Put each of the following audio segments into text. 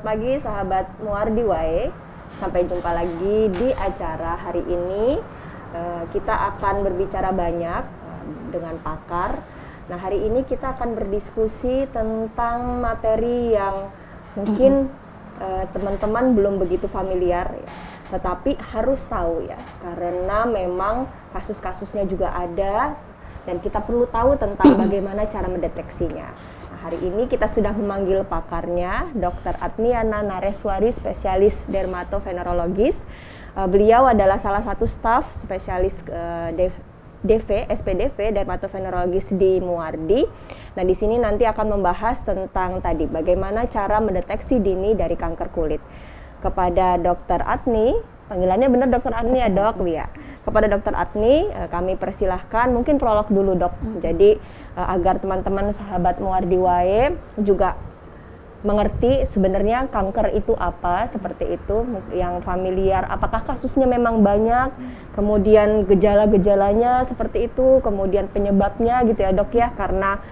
pagi sahabat Muardi Wae. Sampai jumpa lagi di acara hari ini. Kita akan berbicara banyak dengan pakar. Nah, hari ini kita akan berdiskusi tentang materi yang mungkin teman-teman belum begitu familiar ya. Tetapi harus tahu ya, karena memang kasus-kasusnya juga ada dan kita perlu tahu tentang bagaimana cara mendeteksinya. Hari ini kita sudah memanggil pakarnya, Dr. Adniana Nareswari, spesialis dermatovenerologis. Beliau adalah salah satu staf spesialis SPDV, dermatovenerologis di Muardi. Nah, di sini nanti akan membahas tentang tadi bagaimana cara mendeteksi dini dari kanker kulit. Kepada Dr. Adni, panggilannya benar Dr. Adni ya dok? Ya. Kepada Dr. Adni, kami persilahkan mungkin prolog dulu dok. Jadi agar teman-teman sahabat Muardi Wae juga mengerti sebenarnya kanker itu apa, seperti itu, yang familiar, apakah kasusnya memang banyak, kemudian gejala-gejalanya seperti itu, kemudian penyebabnya gitu ya dok ya, karena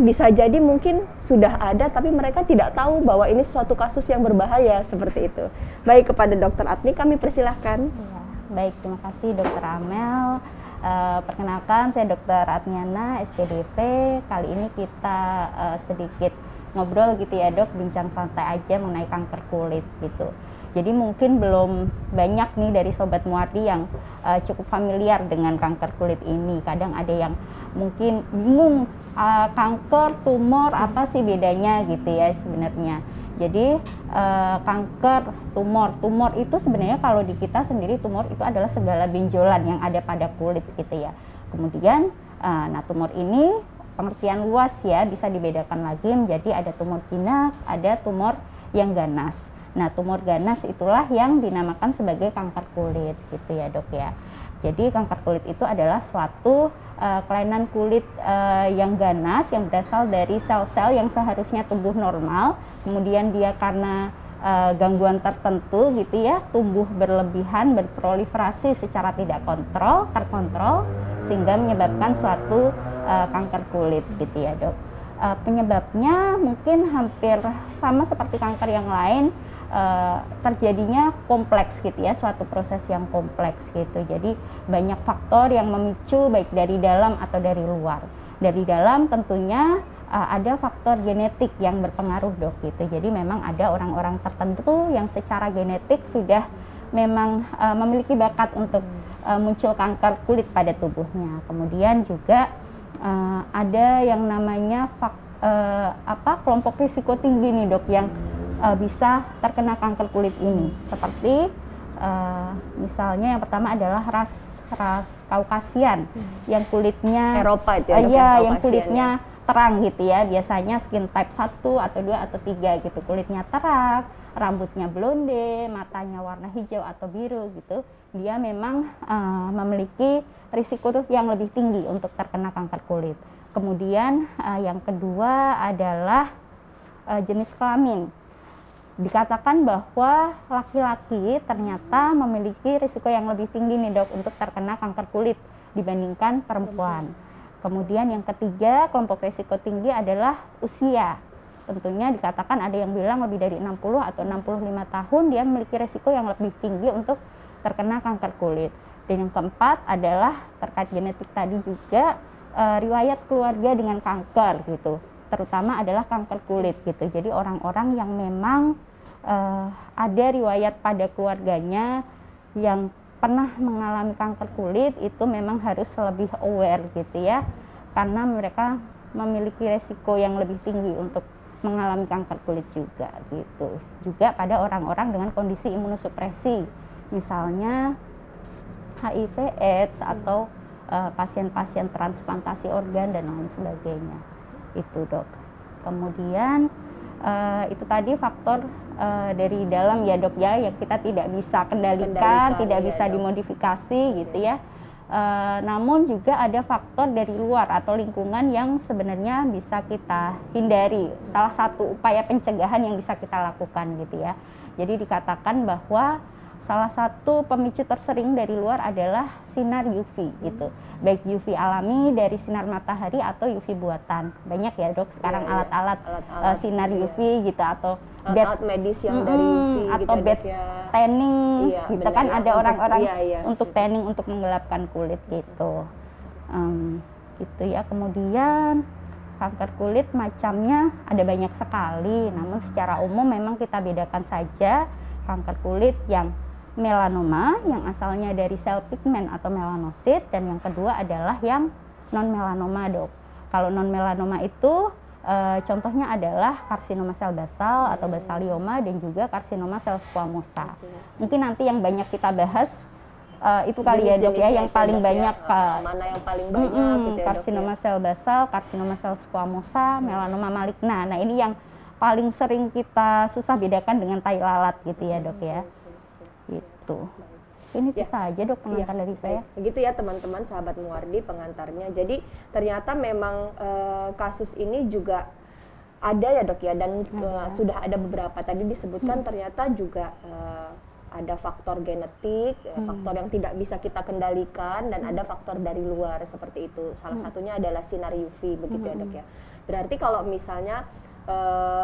bisa jadi mungkin sudah ada tapi mereka tidak tahu bahwa ini suatu kasus yang berbahaya seperti itu. Baik, kepada Dr. Adni kami persilahkan. Ya, baik, terima kasih Dr. Amel. Perkenalkan, saya Dr. Adniana, SPDV. Kali ini kita sedikit ngobrol gitu ya dok, bincang santai aja mengenai kanker kulit gitu. Jadi mungkin belum banyak nih dari Sobat Muardi yang cukup familiar dengan kanker kulit ini. Kadang ada yang mungkin bingung, kanker, tumor, apa sih bedanya gitu ya sebenarnya. Jadi kanker, tumor itu sebenarnya kalau di kita sendiri tumor itu adalah segala benjolan yang ada pada kulit gitu ya. Kemudian nah tumor ini pengertian luas ya, bisa dibedakan lagi menjadi ada tumor jinak, ada tumor yang ganas. Nah, tumor ganas itulah yang dinamakan sebagai kanker kulit gitu ya dok ya. Jadi kanker kulit itu adalah suatu kelainan kulit yang ganas yang berasal dari sel-sel yang seharusnya tumbuh normal, kemudian dia karena gangguan tertentu gitu ya, tumbuh berlebihan, berproliferasi secara tidak terkontrol, sehingga menyebabkan suatu kanker kulit gitu ya dok. Penyebabnya mungkin hampir sama seperti kanker yang lain, terjadinya kompleks gitu ya, suatu proses yang kompleks gitu. Jadi banyak faktor yang memicu baik dari dalam atau dari luar. Dari dalam tentunya ada faktor genetik yang berpengaruh dok gitu. Jadi memang ada orang-orang tertentu yang secara genetik sudah memang memiliki bakat untuk muncul kanker kulit pada tubuhnya. Kemudian juga ada yang namanya kelompok risiko tinggi nih dok yang bisa terkena kanker kulit ini, seperti misalnya yang pertama adalah ras Kaukasian yang kulitnya Eropa itu ya, yang kulitnya terang gitu ya, biasanya skin type 1 atau 2 atau 3 gitu, kulitnya terang, rambutnya blonde, matanya warna hijau atau biru gitu, dia memang memiliki risiko yang lebih tinggi untuk terkena kanker kulit. Kemudian yang kedua adalah jenis kelamin. Dikatakan bahwa laki-laki ternyata memiliki risiko yang lebih tinggi nih dok untuk terkena kanker kulit dibandingkan perempuan. Kemudian yang ketiga, kelompok risiko tinggi adalah usia. Tentunya dikatakan ada yang bilang lebih dari 60 atau 65 tahun dia memiliki risiko yang lebih tinggi untuk terkena kanker kulit. Dan yang keempat adalah terkait genetik tadi juga, riwayat keluarga dengan kanker gitu, terutama adalah kanker kulit gitu. Jadi orang-orang yang memang ada riwayat pada keluarganya yang pernah mengalami kanker kulit itu memang harus lebih aware gitu ya, karena mereka memiliki resiko yang lebih tinggi untuk mengalami kanker kulit juga gitu. Juga pada orang-orang dengan kondisi imunosupresi, misalnya HIV/AIDS atau pasien-pasien transplantasi organ dan lain sebagainya itu dok. Kemudian itu tadi faktor dari dalam ya dok ya, yang kita tidak bisa kendalikan, tidak bisa dimodifikasi gitu ya. Namun juga ada faktor dari luar atau lingkungan yang sebenarnya bisa kita hindari. Salah satu upaya pencegahan yang bisa kita lakukan gitu ya. Jadi dikatakan bahwa salah satu pemicu tersering dari luar adalah sinar UV gitu, baik UV alami dari sinar matahari atau UV buatan. Banyak ya dok sekarang alat-alat sinar UV gitu, atau alat medis yang dari UV atau gitu, bed tanning gitu kan, ada orang-orang untuk tanning untuk menggelapkan kulit gitu. Gitu ya. Kemudian kanker kulit macamnya ada banyak sekali, namun secara umum memang kita bedakan saja kanker kulit yang melanoma yang asalnya dari sel pigmen atau melanosit, dan yang kedua adalah yang non melanoma, Dok. Kalau non melanoma itu contohnya adalah karsinoma sel basal atau basalioma dan juga karsinoma sel squamosa. Mungkin nanti yang banyak kita bahas itu kali ya, Dok ya, yang paling banyak mana yang paling banyak gitu ya, karsinoma sel basal, karsinoma sel squamosa, melanoma maligna. Nah, ini yang paling sering kita susah bedakan dengan tai lalat gitu ya, Dok ya. Gitu. Ini itu saja, Dok, pengantar dari saya. Begitu ya teman-teman, sahabat Muwardi, pengantarnya. Jadi ternyata memang kasus ini juga ada ya, Dok ya, dan sudah ada beberapa tadi disebutkan ternyata juga ada faktor genetik, faktor yang tidak bisa kita kendalikan, dan ada faktor dari luar seperti itu. Salah satunya adalah sinar UV begitu ya, Dok ya. Berarti kalau misalnya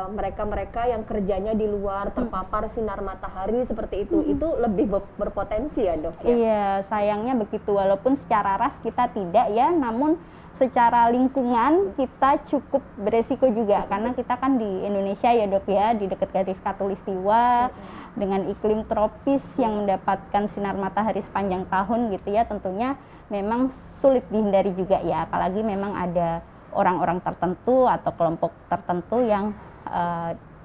mereka-mereka yang kerjanya di luar terpapar sinar matahari seperti itu lebih berpotensi ya, Dok ya? Iya, sayangnya begitu. Walaupun secara ras kita tidak ya, namun secara lingkungan kita cukup beresiko juga, karena kita kan di Indonesia ya, Dok ya, di dekat garis khatulistiwa dengan iklim tropis yang mendapatkan sinar matahari sepanjang tahun gitu ya, tentunya memang sulit dihindari juga ya, apalagi memang ada orang-orang tertentu atau kelompok tertentu yang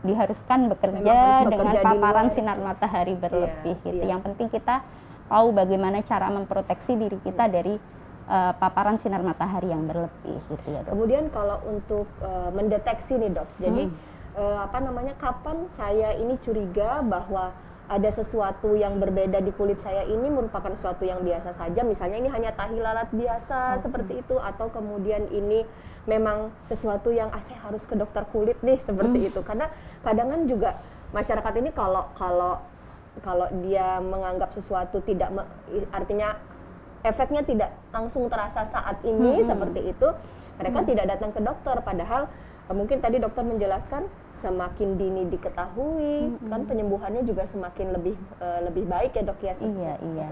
diharuskan bekerja dengan paparan sinar matahari berlebih gitu. Yang penting kita tahu bagaimana cara memproteksi diri kita dari paparan sinar matahari yang berlebih gitu ya, Dok. Kemudian kalau untuk mendeteksi nih, Dok, jadi kapan saya ini curiga bahwa ada sesuatu yang berbeda di kulit saya ini merupakan sesuatu yang biasa saja, misalnya ini hanya tahi lalat biasa seperti itu, atau kemudian ini memang sesuatu yang saya harus ke dokter kulit nih seperti itu. Karena kadang kan juga masyarakat ini kalau dia menganggap sesuatu tidak artinya efeknya tidak langsung terasa saat ini seperti itu, mereka tidak datang ke dokter, padahal mungkin tadi dokter menjelaskan semakin dini diketahui kan penyembuhannya juga semakin lebih baik ya, Dok ya. Iya.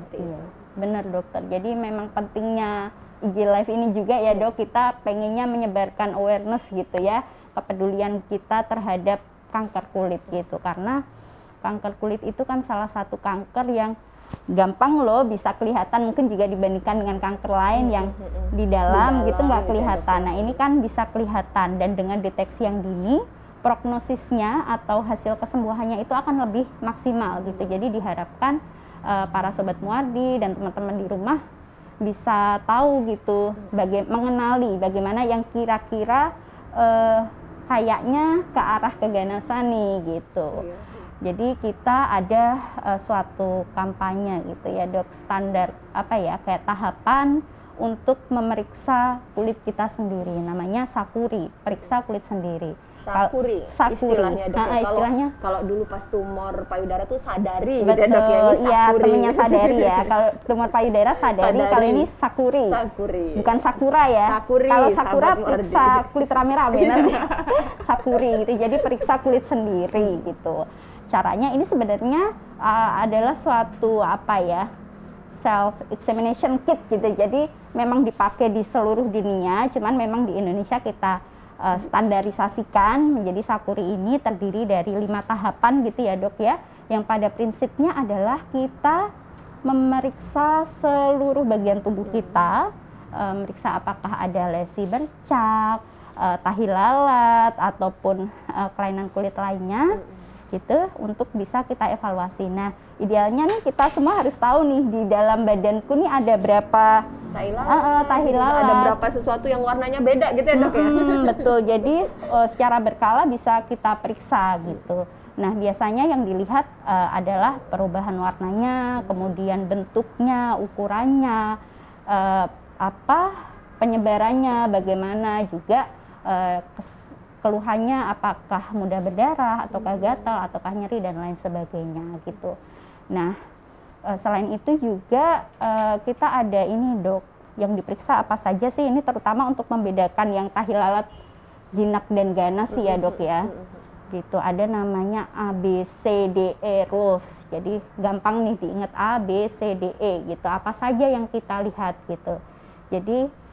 Benar, Dokter. Jadi memang pentingnya IG Live ini juga ya, Dok, kita pengennya menyebarkan awareness gitu ya, kepedulian kita terhadap kanker kulit gitu, karena kanker kulit itu kan salah satu kanker yang gampang loh bisa kelihatan, mungkin juga dibandingkan dengan kanker lain yang di dalam gitu nggak kelihatan. Nah, ini kan bisa kelihatan, dan dengan deteksi yang dini prognosisnya atau hasil kesembuhannya itu akan lebih maksimal gitu. Jadi diharapkan para sobat Muwardi dan teman-teman di rumah bisa tahu gitu, mengenali bagaimana yang kira-kira kayaknya ke arah keganasan nih gitu. Jadi kita ada suatu kampanye gitu ya, Dok, standar kayak tahapan untuk memeriksa kulit kita sendiri, namanya Sakuri, periksa kulit sendiri. Sakuri. Istilahnya, Dok. Istilahnya kalau dulu pas tumor payudara tuh sadari. Betul, gitu ya, Dok ya. Ini Sakuri. Iya, temennya sadari ya. Kalau tumor payudara sadari, kalau ini Sakuri. Bukan Sakura ya. Kalau Sakura periksa kulit rame-rame nanti. Sakuri gitu. Jadi periksa kulit sendiri gitu. Caranya ini sebenarnya adalah suatu self examination kit gitu. Jadi memang dipakai di seluruh dunia, cuman memang di Indonesia kita standarisasikan menjadi Sakuri. Ini terdiri dari 5 tahapan gitu ya, Dok ya, yang pada prinsipnya adalah kita memeriksa seluruh bagian tubuh kita, meriksa apakah ada lesi bercak, tahi lalat ataupun kelainan kulit lainnya gitu, untuk bisa kita evaluasi. Nah, idealnya nih kita semua harus tahu nih di dalam badanku nih ada berapa tahi lalat, ada berapa sesuatu yang warnanya beda gitu ya, Dok ya. Betul. Jadi secara berkala bisa kita periksa gitu. Nah, biasanya yang dilihat adalah perubahan warnanya, kemudian bentuknya, ukurannya, penyebarannya bagaimana, juga keluhannya apakah mudah berdarah ataukah gatal ataukah nyeri dan lain sebagainya gitu. Nah, selain itu juga kita ada ini, Dok, yang diperiksa apa saja sih, ini terutama untuk membedakan yang tahi lalat jinak dan ganas sih ya, Dok ya. gitu. Ada namanya ABCDE rules, jadi gampang nih diingat ABCDE gitu, apa saja yang kita lihat gitu. Jadi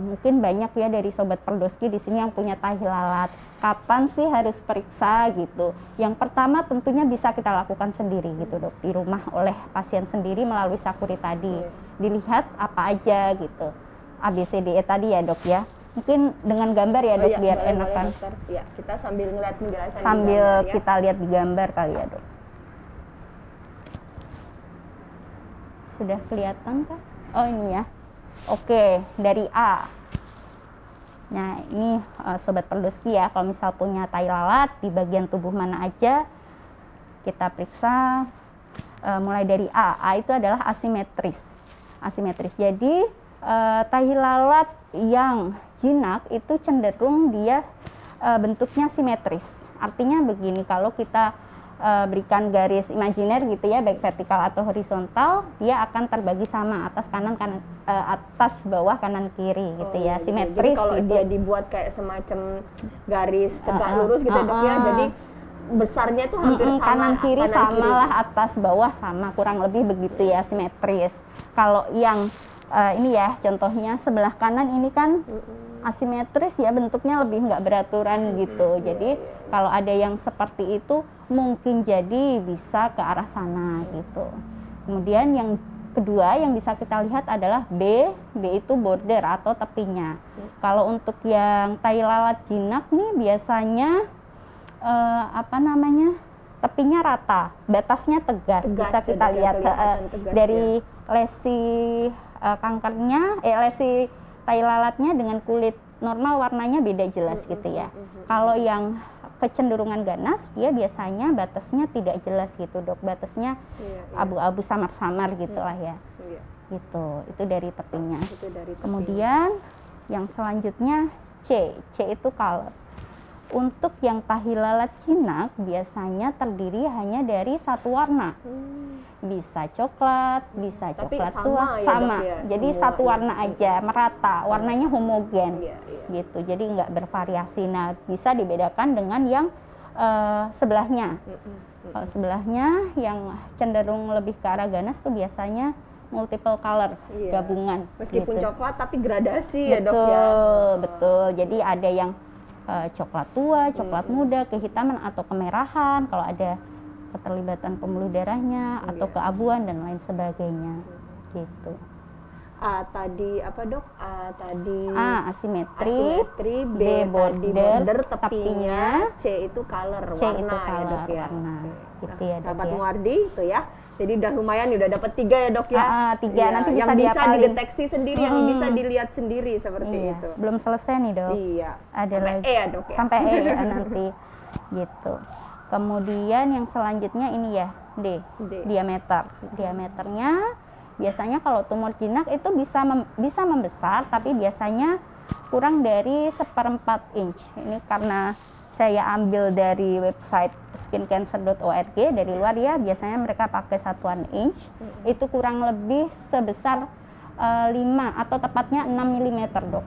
mungkin banyak ya dari sobat Perdoski di sini yang punya tahi lalat. Kapan sih harus periksa gitu? Yang pertama tentunya bisa kita lakukan sendiri gitu dok, di rumah oleh pasien sendiri melalui Sakuri tadi. Dilihat apa aja gitu, ABCDE tadi ya dok ya. Mungkin dengan gambar ya dok, biar enakan. Ya, kita sambil ngeliat penjelasan sambil di gambar, ya. Kita lihat di gambar kali ya dok. Sudah kelihatan kah? Oh ini ya. Oke, dari A. Nah ini sobat Perdoski ya, kalau misal punya tahi lalat di bagian tubuh mana aja, kita periksa mulai dari A. A itu adalah asimetris. Asimetris. Jadi tahi lalat yang jinak itu cenderung dia bentuknya simetris. Artinya begini, kalau kita berikan garis imajiner gitu ya, baik vertikal atau horizontal, dia akan terbagi sama atas kanan, atas bawah kanan kiri gitu ya, simetris. Jadi kalau gitu. dia dibuat kayak semacam garis tegak lurus gitu dok ya, jadi besarnya itu hampir sama, kanan kiri sama kiri. lah, atas bawah sama, kurang lebih begitu ya, simetris. Kalau yang ini ya contohnya sebelah kanan ini kan asimetris ya, bentuknya lebih nggak beraturan gitu. Jadi kalau ada yang seperti itu mungkin jadi bisa ke arah sana gitu. Kemudian yang kedua yang bisa kita lihat adalah B. B itu border atau tepinya. Kalau untuk yang tahi lalat jinak nih biasanya tepinya rata, batasnya tegas bisa kita lihat dari lesi kankernya, lesi tahi lalatnya dengan kulit normal warnanya beda jelas gitu ya. Kalau yang kecenderungan ganas, dia biasanya batasnya tidak jelas gitu dok, batasnya abu-abu samar-samar gitulah ya. Gitu, itu dari tepinya. Kemudian yang selanjutnya C. C itu color. Untuk yang tahi lalat jinak biasanya terdiri hanya dari satu warna. Bisa coklat, bisa coklat tua, sama. Ya, jadi semua, satu warna aja, merata, warnanya homogen, gitu. Jadi nggak bervariasi. Nah, bisa dibedakan dengan yang sebelahnya. Kalau sebelahnya yang cenderung lebih ke arah ganas tuh biasanya multiple color, gabungan. Meskipun gitu. Coklat tapi gradasi betul, ya dok ya. Betul. Jadi ada yang coklat tua, coklat muda, kehitaman atau kemerahan. Kalau ada keterlibatan pembuluh darahnya atau keabuan dan lain sebagainya gitu. A tadi apa dok? A tadi asimetri, B border tepinya, C itu color, C warna itu color, ya dok ya. Warna. Gitu Nah, ya dok sahabat ya. Muardi itu ya. Jadi udah lumayan, udah dapat 3 ya dok ya. 3 nanti bisa yang bisa dideteksi sendiri, yang bisa dilihat sendiri seperti itu. Belum selesai nih dok. Iya. Ada sampai lagi E ya dok ya. Sampai E ya nanti gitu. Kemudian yang selanjutnya ini ya D. Diameter. Diameternya biasanya kalau tumor jinak itu bisa membesar, tapi biasanya kurang dari 1/4 inch. Ini karena saya ambil dari website skincancer.org dari luar ya, biasanya mereka pakai satuan inch, itu kurang lebih sebesar 5 atau tepatnya 6 mm dok.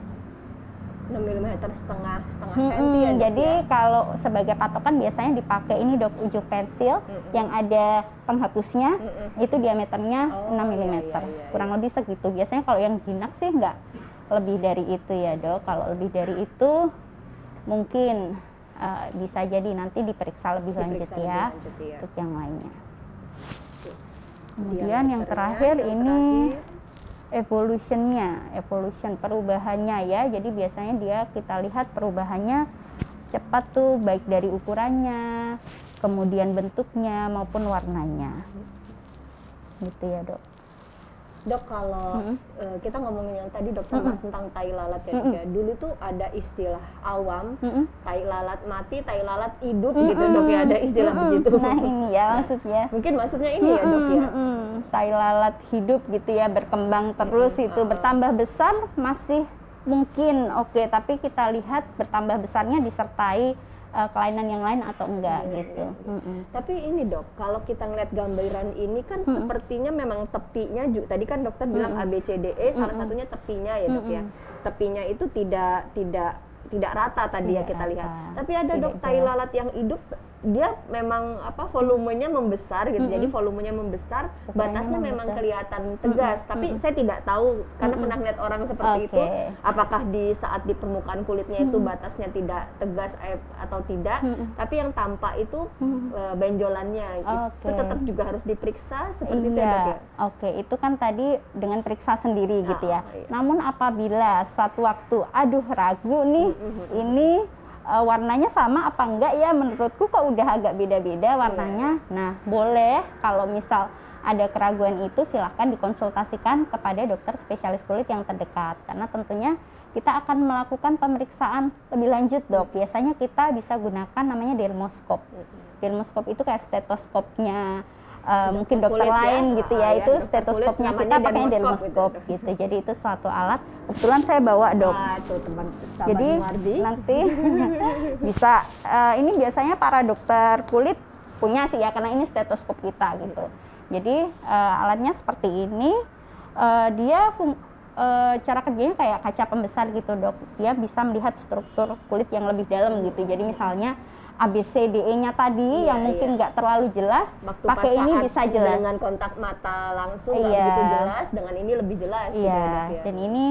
6 mm setengah senti ya dok. Jadi kalau sebagai patokan biasanya dipakai ini dok, ujung pensil yang ada penghapusnya, itu diameternya 6 mm, kurang lebih segitu. Biasanya kalau yang jinak sih nggak lebih dari itu ya dok. Kalau lebih dari itu mungkin bisa jadi nanti diperiksa lebih lanjut ya untuk yang lainnya. Kemudian yang terakhir ini evolution perubahannya ya. Jadi biasanya kita lihat perubahannya cepat tuh, baik dari ukurannya, kemudian bentuknya maupun warnanya. Gitu ya dok. Dok, kalau kita ngomongin yang tadi dokter bahas tentang tahi lalat ya dok ya. Dulu tuh ada istilah awam, tahi lalat mati, tahi lalat hidup gitu dok ya, ada istilah begitu. Nah ini ya maksudnya. Mungkin maksudnya ini ya dok ya. Tahi lalat hidup gitu ya, berkembang terus itu, bertambah besar masih mungkin oke, tapi kita lihat bertambah besarnya disertai kelainan yang lain atau enggak gitu. Tapi ini dok, kalau kita ngeliat gambaran ini kan sepertinya memang tepinya juga, tadi kan dokter bilang ABCDE, salah satunya tepinya ya dok ya. Tepinya itu tidak tidak rata tadi ya Tidak kita lihat. rata. Tapi ada Tidak dok tai jelas. lalat yang hidup dia memang volumenya membesar gitu. Jadi volumenya membesar, Ukurannya batasnya memang membesar. kelihatan tegas. Tapi saya tidak tahu karena pernah lihat orang seperti itu, Oke. apakah di saat di permukaan kulitnya itu batasnya tidak tegas atau tidak. Tapi yang tampak itu benjolannya itu Oke. tetap juga harus diperiksa seperti itu ya dok Iya, ya. oke. Itu kan tadi dengan periksa sendiri gitu ya. iya. Namun apabila suatu waktu, aduh ragu nih, ini warnanya sama apa enggak ya? Menurutku kok udah agak beda-beda warnanya. Nah, boleh kalau misal ada keraguan itu silahkan dikonsultasikan kepada dokter spesialis kulit yang terdekat. Karena tentunya kita akan melakukan pemeriksaan lebih lanjut dok. Biasanya kita bisa gunakan namanya dermoskop. Dermoskop itu kayak stetoskopnya mungkin dokter kulit ya. lain gitu ya, itu Dokter stetoskopnya kulit kita namanya pakai dermoskop dermoskop gitu. Jadi itu suatu alat. Kebetulan saya bawa dok. Tuh teman sahabat Jadi Muardi. nanti bisa ini biasanya para dokter kulit punya sih ya, karena ini stetoskop kita gitu. Jadi alatnya seperti ini, dia cara kerjanya kayak kaca pembesar gitu dok. Dia bisa melihat struktur kulit yang lebih dalam gitu. Jadi misalnya ABCDE-nya tadi yang mungkin nggak terlalu jelas, Waktu pakai pas ini saat bisa jelas. dengan kontak mata langsung nggak Iya. begitu jelas, dengan ini lebih jelas gitu ya, Iya, dok ya. dan ini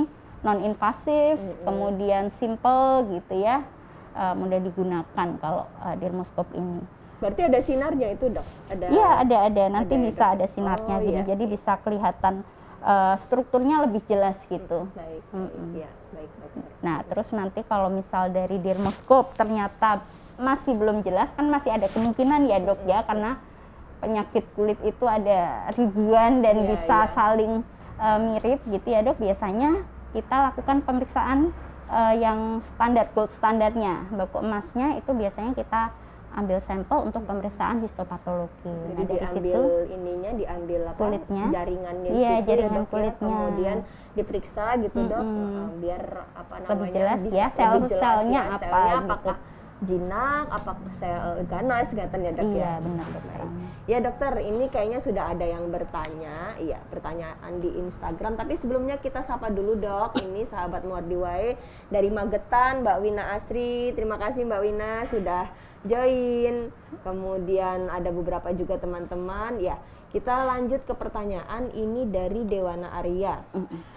non invasif, kemudian simple gitu ya, mudah digunakan kalau dermoskop ini. Berarti ada sinarnya itu dok? Iya, ada. Nanti ada ya, bisa dok? ada sinarnya Oh, gini, iya. jadi bisa kelihatan strukturnya lebih jelas gitu. Baik, iya, baik dokter. Nah, terus nanti kalau misal dari dermoskop ternyata masih belum jelas, kan masih ada kemungkinan ya dok ya, karena penyakit kulit itu ada ribuan dan Iya, bisa iya. saling mirip gitu ya dok. Biasanya kita lakukan pemeriksaan yang standar, gold standarnya. Baku emasnya itu biasanya kita ambil sampel untuk pemeriksaan histopatologi. Jadi Nah, dari diambil situ ininya, diambil apa? kulitnya. Jaringannya Iya, situ jaringan ya, dok, ya. kulitnya. Kemudian diperiksa gitu dok, biar apa namanya Lebih jelas bisa ya, lebih jelas sel-selnya ya, apa selnya gitu. apakah jinak, apakah sel ganas katanya dok ya. Iya, benar dokter. Ya dokter, ini kayaknya sudah ada yang bertanya, iya pertanyaan di Instagram. Tapi sebelumnya kita sapa dulu dok. Ini sahabat Muardi Wae dari Magetan, Mbak Wina Asri. Terima kasih Mbak Wina sudah join. Kemudian ada beberapa juga teman-teman. Ya, kita lanjut ke pertanyaan ini dari Dewana Arya.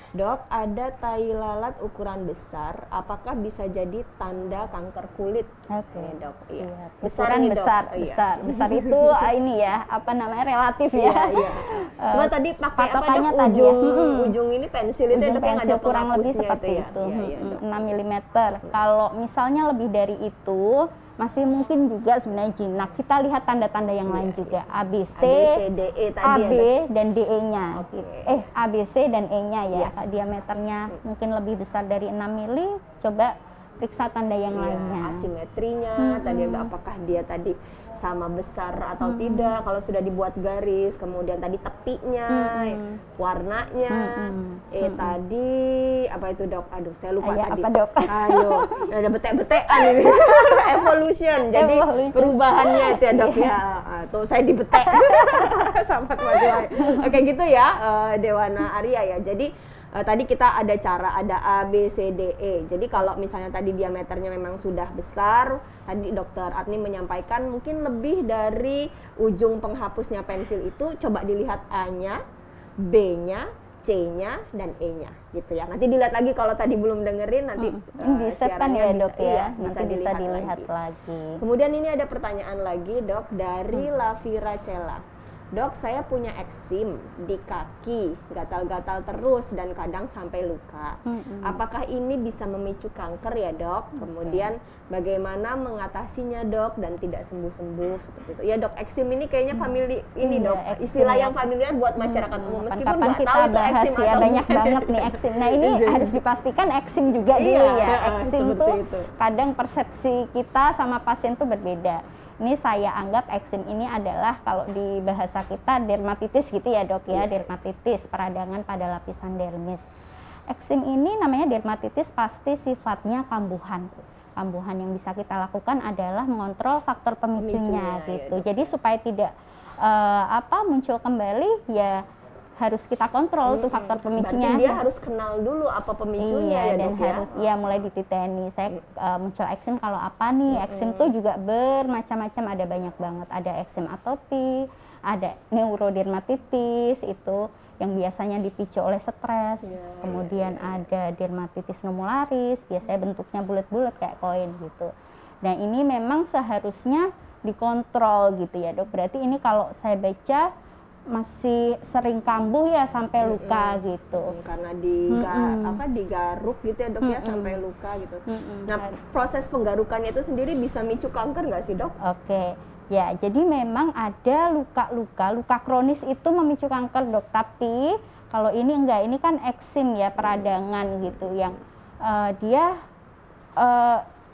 Dok, ada tai lalat ukuran besar, apakah bisa jadi tanda kanker kulit? Oke, Nih, dok. siap. Iya. Ukuran nih, Dok. besar, Iya. besar itu ini ya, apa namanya, relatif Iya, ya. iya. Cuma tadi pakai apa patokannya dok? tadi ya. Ujung ini pensil itu Ujung dok, yang pensil ada kurang lebih penghapusnya seperti ya? itu, Iya, iya, dok. 6 mm. Kalau misalnya lebih dari itu, masih mungkin juga sebenarnya jinak. Kita lihat tanda-tanda yang lain juga. ABC, ABCDE tadi AB ya, dan DE-nya. Oke. ABC dan E-nya ya. Diameternya mungkin lebih besar dari 6 mili, coba periksa tanda yang Iya, lainnya. asimetrinya tadi apakah dia tadi sama besar atau tidak, kalau sudah dibuat garis, kemudian tadi tepinya, warnanya, tadi apa itu dok? Aduh saya lupa Ayah, tadi. apa, dok? Ayo, ada betek-betekan ini. Evolution, jadi Evolution. perubahannya itu ya dok ya. Tuh saya dibetek sama teman-teman. Oke gitu ya, Dewana Arya ya. Jadi tadi kita ada cara, ada A, B, C, D, E. Jadi kalau misalnya tadi diameternya memang sudah besar, tadi dokter Adni menyampaikan mungkin lebih dari ujung penghapusnya pensil itu, coba dilihat A-nya, B-nya, C-nya, dan E-nya gitu ya. Nanti dilihat lagi kalau tadi belum dengerin, nanti Di save kan siarannya ya dok bisa, ya, iya, nanti bisa dilihat lagi. Kemudian ini ada pertanyaan lagi dok dari Lavira Cela. Dok, saya punya eksim di kaki, gatal-gatal terus dan kadang sampai luka. Apakah ini bisa memicu kanker ya dok? Kemudian bagaimana mengatasinya dok dan tidak sembuh-sembuh seperti itu? Ya dok, eksim ini kayaknya famili ini Iya, dok, eksim istilah ya. yang familiar buat masyarakat umum. Meskipun Kapan-kapan nggak kita tahu itu bahas eksim ya, atau banyak bukan. banget nih eksim. Nah ini harus dipastikan eksim juga dulu Iya, ya. Eksim seperti tuh itu. kadang persepsi kita sama pasien tuh berbeda. Ini saya anggap eksim ini adalah kalau di bahasa kita dermatitis gitu ya dok ya, dermatitis, peradangan pada lapisan dermis. Eksim ini namanya dermatitis pasti sifatnya kambuhan. Kambuhan yang bisa kita lakukan adalah mengontrol faktor pemicunya Pemicunya, gitu. ya, Jadi supaya tidak muncul kembali ya harus kita kontrol tuh faktor pemicunya. Berarti dia harus kenal dulu apa pemicunya iya, ya dan dok harus ya mulai dititeni. Saya muncul eksim kalau apa nih? Eksim tuh juga bermacam-macam, ada banyak banget. Ada eksim atopi, ada neurodermatitis itu yang biasanya dipicu oleh stres. Kemudian ada dermatitis numularis, biasanya bentuknya bulat-bulat kayak koin gitu. Nah ini memang seharusnya dikontrol gitu ya dok. Berarti ini kalau saya baca masih sering kambuh ya sampai luka gitu. Karena digaruk gitu ya dok ya sampai luka gitu. Nah proses penggarukannya itu sendiri bisa micu kanker nggak sih dok? Oke. Ya, jadi memang ada luka kronis itu memicu kanker dok. Tapi kalau ini enggak, ini kan eksim ya, peradangan gitu yang dia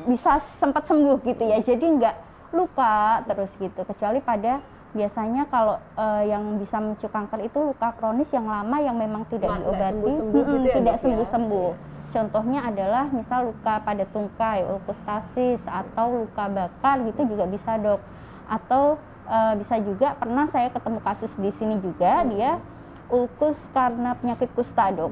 bisa sempat sembuh gitu ya. Jadi enggak luka terus gitu. Kecuali pada biasanya kalau yang bisa memicu kanker itu luka kronis yang lama yang memang tidak diobati, tidak sembuh-sembuh. Contohnya adalah misal luka pada tungkai, ulkus stasis, atau luka bakar gitu juga bisa dok. Atau bisa juga pernah saya ketemu kasus di sini juga, dia ulkus karena penyakit kusta dok,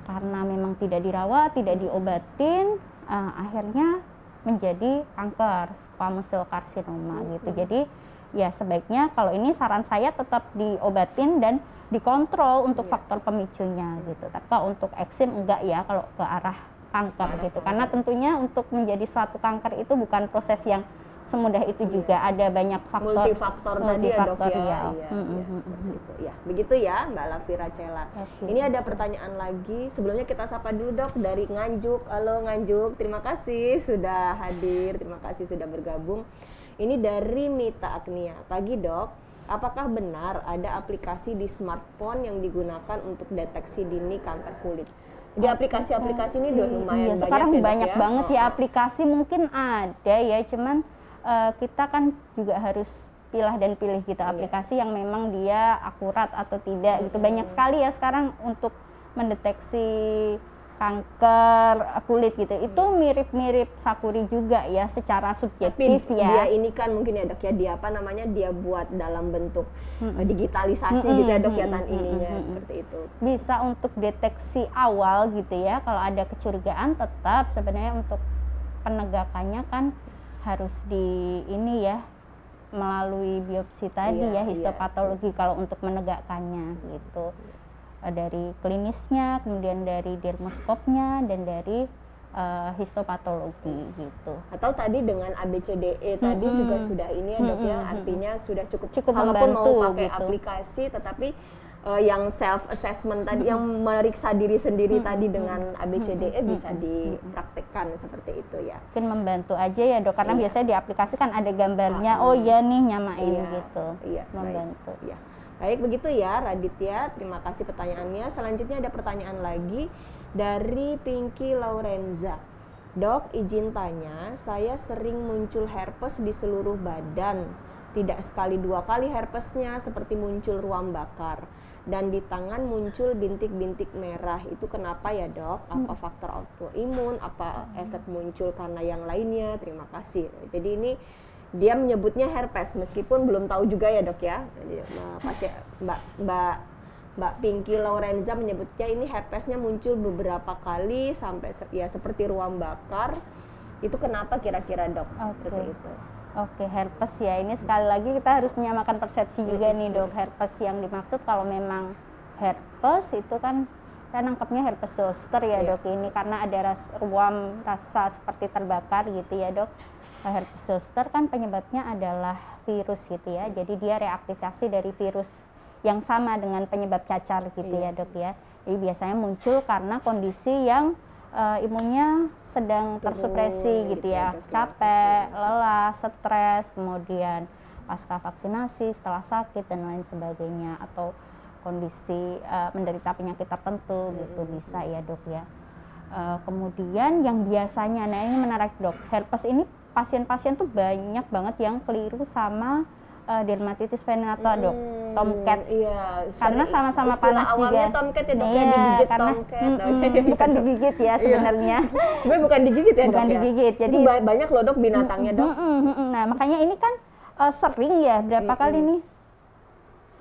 karena memang tidak dirawat, tidak diobatin, akhirnya menjadi kanker squamous cell carcinoma gitu. Jadi ya sebaiknya kalau ini saran saya tetap diobatin dan dikontrol untuk faktor pemicunya gitu. Tapi kalau untuk eksim enggak ya kalau ke arah kanker gitu, karena tentunya untuk menjadi suatu kanker itu bukan proses yang semudah itu juga, ada banyak faktor multifaktor tadi ya dok ya. Seperti itu ya. Begitu ya Mbak Lafira Cela. Ini ada pertanyaan lagi, sebelumnya kita sapa dulu dok dari Nganjuk. Halo Nganjuk, terima kasih sudah hadir, terima kasih sudah bergabung. Ini dari Mita Agnia. Pagi dok, apakah benar ada aplikasi di smartphone yang digunakan untuk deteksi dini kanker kulit? Di aplikasi-aplikasi ini udah lumayan banyak sekarang ya, banyak dok, ya? banget ya aplikasi, mungkin ada ya, cuman kita kan juga harus pilah dan pilih gitu aplikasi yang memang dia akurat atau tidak gitu. Banyak sekali ya sekarang untuk mendeteksi kanker kulit gitu. Itu mirip-mirip Sakuri juga ya secara subjektif. Tapi ya. dia ini kan mungkin ya dok ya, dia apa namanya, dia buat dalam bentuk digitalisasi gitu ya dok ya ininya seperti itu. Bisa untuk deteksi awal gitu ya. Kalau ada kecurigaan tetap sebenarnya untuk penegakannya kan harus di ini ya melalui biopsi tadi ya, histopatologi kalau untuk menegakkannya gitu. Dari klinisnya, kemudian dari dermoskopnya, dan dari histopatologi gitu. Atau tadi dengan ABCDE tadi juga sudah ini ya dok ya, artinya sudah cukup membantu walaupun mau pakai gitu. aplikasi tetapi yang self assessment tadi, yang meriksa diri sendiri tadi dengan ABCDE bisa dipraktekkan seperti itu ya. Mungkin membantu aja ya dok, karena biasanya di aplikasi kan ada gambarnya, oh iya nih nyamain gitu, membantu. Iya. Baik begitu ya Raditya, terima kasih pertanyaannya. Selanjutnya ada pertanyaan lagi dari Pinky Laurenza. Dok, izin tanya, saya sering muncul herpes di seluruh badan. Tidak sekali dua kali herpesnya, seperti muncul ruam bakar. Dan di tangan muncul bintik-bintik merah. Itu kenapa ya dok? Apa faktor autoimun? Apa efek muncul karena yang lainnya? Terima kasih. Jadi ini dia menyebutnya herpes meskipun belum tahu juga ya dok ya. Jadi, Mbak Pinky Laurenza menyebutnya ini herpesnya muncul beberapa kali sampai ya seperti ruam bakar. Itu kenapa kira-kira dok? Seperti itu. Oke, herpes ya, ini sekali lagi kita harus menyamakan persepsi juga nih dok. Herpes yang dimaksud kalau memang herpes itu kan saya nangkepnya herpes zoster ya dok, ini karena ada ruam rasa seperti terbakar gitu ya dok. Herpes zoster kan penyebabnya adalah virus gitu ya, jadi dia reaktivasi dari virus yang sama dengan penyebab cacar gitu ya dok ya. Jadi biasanya muncul karena kondisi yang imunnya sedang tersupresi gitu ya, capek, lelah, stres, kemudian pasca vaksinasi, setelah sakit dan lain sebagainya, atau kondisi menderita penyakit tertentu gitu bisa ya dok ya. Kemudian yang biasanya, nah ini menarik dok, herpes ini pasien-pasien tuh banyak banget yang keliru sama dermatitis venata dok, tomcat. Iya, karena sama-sama panas juga. Tomcat ya dok, ya digigit karena, tomcat. Bukan digigit ya sebenarnya. Sebenarnya bukan digigit ya dok. Bukan digigit. Jadi banyak loh dok binatangnya dok. Nah makanya ini kan sering ya, berapa kali nih?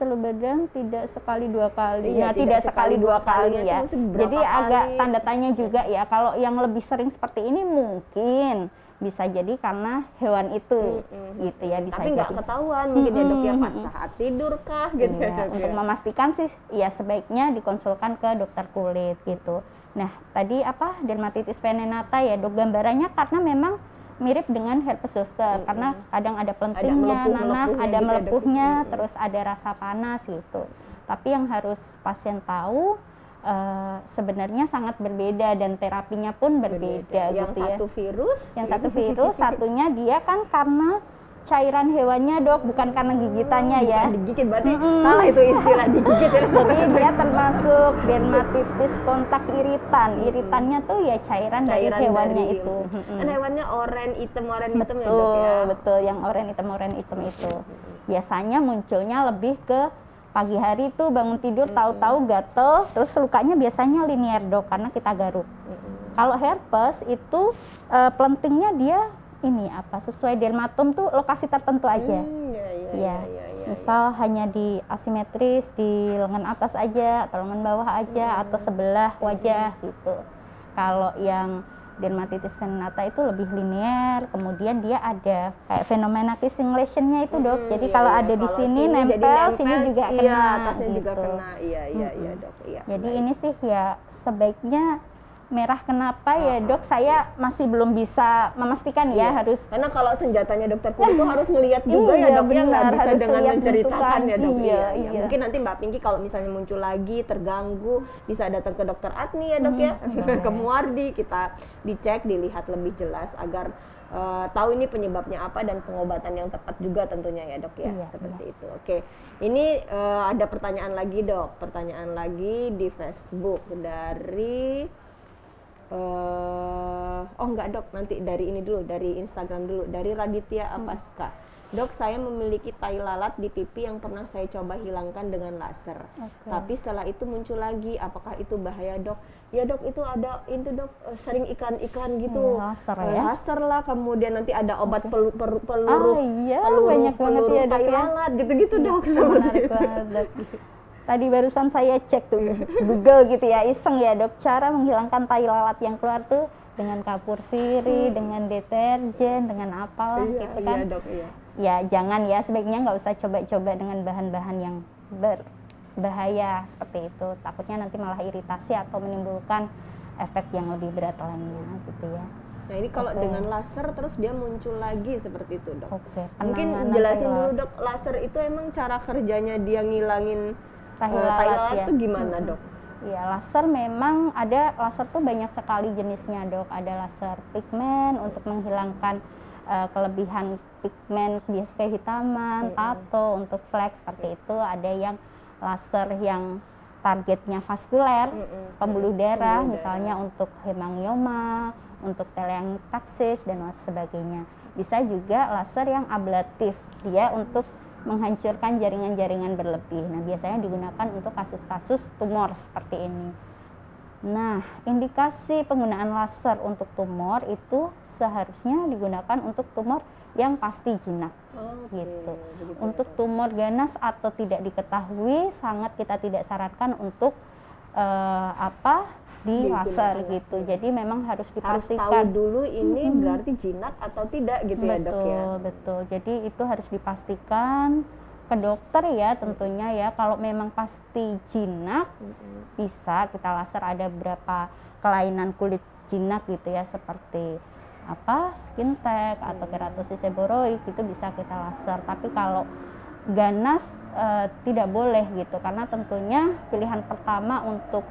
seluruh badan, tidak sekali dua kali. Iya, Nah, tidak sekali dua kali ya. Berapa Jadi agak kali? tanda tanya juga ya. Kalau yang lebih sering seperti ini mungkin bisa jadi karena hewan itu, gitu ya, bisa Tapi nggak jadi. ketahuan mungkin ya dok ya pas saat tidur kah gitu ya Iya, dok untuk ya. memastikan sih ya sebaiknya dikonsulkan ke dokter kulit gitu. Nah, tadi apa dermatitis venenata ya dok, gambarannya karena memang mirip dengan herpes zoster karena kadang ada pelentingnya, nanah, ada gitu ya, melepuhnya, Dok. terus ada rasa panas gitu. Tapi yang harus pasien tahu sebenarnya sangat berbeda dan terapinya pun berbeda Yang gitu ya. satu virus, Yang satu virus, satunya dia kan karena cairan hewannya dok, bukan karena gigitannya ya. bukan digigit berarti salah itu istilah digigit ya. Jadi dia termasuk dermatitis kontak iritan. Iritannya tuh ya cairan dari hewannya dari itu. Kan hewannya oranye hitam ya dok ya. Betul, betul. Yang oranye hitam itu. Biasanya munculnya lebih ke pagi hari tuh bangun tidur tahu-tahu gatel, terus lukanya biasanya linier dok karena kita garuk. Kalau herpes itu pelentingnya dia ini apa sesuai dermatom tuh lokasi tertentu aja. Ya. Misal hanya di asimetris di lengan atas aja atau lengan bawah aja atau sebelah wajah gitu. Kalau yang dermatitis venenata itu lebih linear, kemudian dia ada kayak fenomena kissing lesion-nya itu dok. Jadi kalau ada di sini nempel, sini juga kena, atasnya gitu. juga kena. Iya dok. Iya. Jadi ini sih ya sebaiknya merah kenapa ya dok, saya masih belum bisa memastikan ya harus. Karena kalau senjatanya dokter kulit itu harus ngelihat juga ya dok ya, nggak bisa dengan menceritakan ya dok. Iya. Mungkin nanti Mbak Pinky kalau misalnya muncul lagi terganggu bisa datang ke dokter Atni ya dok ya, ke Muardi, kita dicek, dilihat lebih jelas agar tahu ini penyebabnya apa dan pengobatan yang tepat juga tentunya ya dok ya. Seperti itu. Oke, ini ada pertanyaan lagi dok, pertanyaan lagi di Facebook dari oh enggak dok, nanti dari ini dulu, dari Instagram dulu, dari Raditya Apaska. Dok, saya memiliki tai lalat di pipi yang pernah saya coba hilangkan dengan laser. Tapi setelah itu muncul lagi, apakah itu bahaya dok? Ya dok, itu ada itu dok, sering iklan-iklan gitu. Laser ya? Laser lah, kemudian nanti ada obat peluru banyak banget ya dok tai ya. lalat gitu-gitu dok. Seperti itu. Dok. Tadi barusan saya cek tuh Google gitu ya, iseng ya dok, cara menghilangkan tai lalat yang keluar tuh dengan kapur sirih, dengan deterjen, dengan apalah gitu kan. Iya dok, iya. Ya jangan ya, sebaiknya nggak usah coba-coba dengan bahan-bahan yang berbahaya seperti itu. Takutnya nanti malah iritasi atau menimbulkan efek yang lebih berat lainnya gitu ya. Nah ini kalau dengan laser terus dia muncul lagi seperti itu dok. Mungkin Penanganan jelasin tai dulu lalat. dok, laser itu emang cara kerjanya dia ngilangin Tai tai lalat lalat ya. itu gimana dok? Ya, laser memang ada, laser tuh banyak sekali jenisnya dok. Ada laser pigmen untuk menghilangkan kelebihan pigmen bias kehitaman, tato untuk flek seperti itu. Ada yang laser yang targetnya vaskuler, pembuluh darah, misalnya untuk hemangioma, untuk teleangtaksis dan sebagainya. Bisa juga laser yang ablatif, dia untuk menghancurkan jaringan-jaringan berlebih. Nah, biasanya digunakan untuk kasus-kasus tumor seperti ini. Nah, indikasi penggunaan laser untuk tumor itu seharusnya digunakan untuk tumor yang pasti jinak. Gitu. Untuk tumor ganas atau tidak diketahui, sangat kita tidak sarankan untuk di laser gitu. Jadi memang harus dipastikan. Harus tahu dulu ini berarti jinak atau tidak gitu ya dok ya. Betul. Jadi itu harus dipastikan ke dokter ya tentunya ya. Kalau memang pasti jinak, bisa kita laser. Ada beberapa kelainan kulit jinak gitu ya, seperti skin tag atau keratosis seboroid, itu bisa kita laser. Tapi kalau ganas tidak boleh gitu, karena tentunya pilihan pertama untuk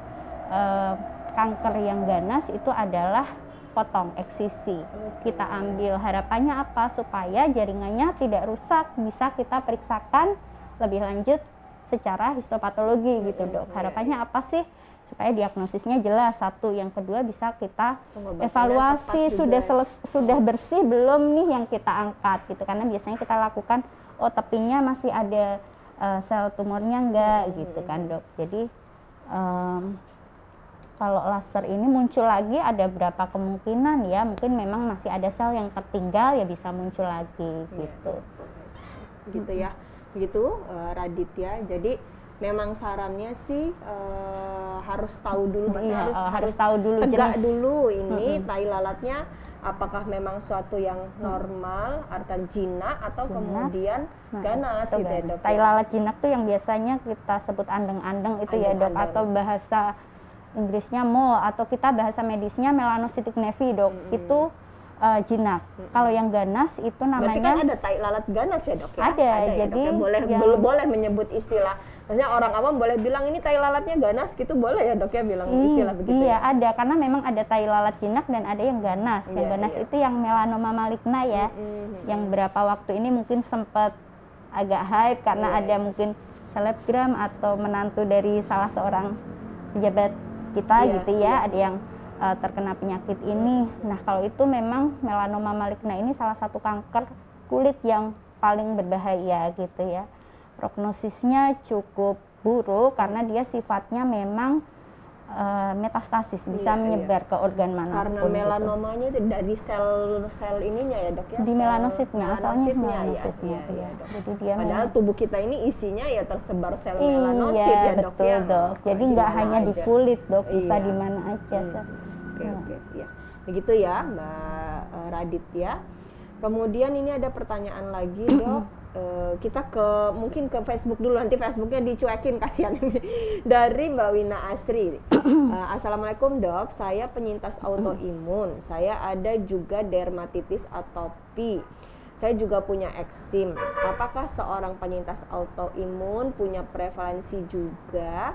kanker yang ganas itu adalah potong, eksisi. Kita ambil, harapannya apa? Supaya jaringannya tidak rusak, bisa kita periksakan lebih lanjut secara histopatologi gitu dok. Harapannya apa sih? Supaya diagnosisnya jelas, satu. Yang kedua bisa kita evaluasi sudah bersih belum nih yang kita angkat gitu. Karena biasanya kita lakukan, tepinya masih ada sel tumornya enggak gitu kan dok. Jadi kalau laser ini muncul lagi ada berapa kemungkinan ya, mungkin memang masih ada sel yang tertinggal ya bisa muncul lagi gitu. Gitu ya. gitu Raditya. Jadi memang sarannya sih harus tahu dulu, harus tahu dulu tegak jenis. dulu ini tai lalatnya apakah memang suatu yang normal, artinya jinak atau kemudian ganas gitu ya dok. Tai lalat jinak tuh yang biasanya kita sebut andeng-andeng itu ya dok, atau bahasa Inggrisnya mole, atau kita bahasa medisnya melanocytic nevi dok, itu jinak. Kalau yang ganas itu namanya. Berarti kan ada tai lalat ganas ya dok ya? Ada ya, jadi dok, ya? Boleh menyebut istilah. Maksudnya orang awam boleh bilang ini tai lalatnya ganas gitu, boleh ya dok ya bilang istilah begitu? Iya ya? ada, karena memang ada tai lalat jinak dan ada yang ganas. Yang ganas itu yang melanoma maligna ya, yang berapa waktu ini mungkin sempat agak hype karena ada mungkin selebgram atau menantu dari salah seorang pejabat kita gitu ya, ada yang terkena penyakit ini. Nah kalau itu memang melanoma maligna ini salah satu kanker kulit yang paling berbahaya gitu ya. Prognosisnya cukup buruk karena dia sifatnya memang metastasis, bisa menyebar ke organ manapun. Karena melanomanya itu dari sel ininya ya dok ya? Di melanositnya, asalnya melanostitnya. Ya. Jadi dia padahal tubuh kita ini isinya ya tersebar sel melanosit ya dok betul, ya? dok. Jadi nggak hanya di kulit dok, bisa di mana aja. Oke, ya. Begitu ya Mbak Raditya. Kemudian ini ada pertanyaan lagi dok. Kita mungkin ke Facebook dulu, nanti Facebooknya dicuekin kasihan ini. Dari Mbak Wina Asri. Assalamualaikum dok, saya penyintas autoimun. Saya ada juga dermatitis atopi. Saya juga punya eksim. Apakah seorang penyintas autoimun punya prevalensi juga?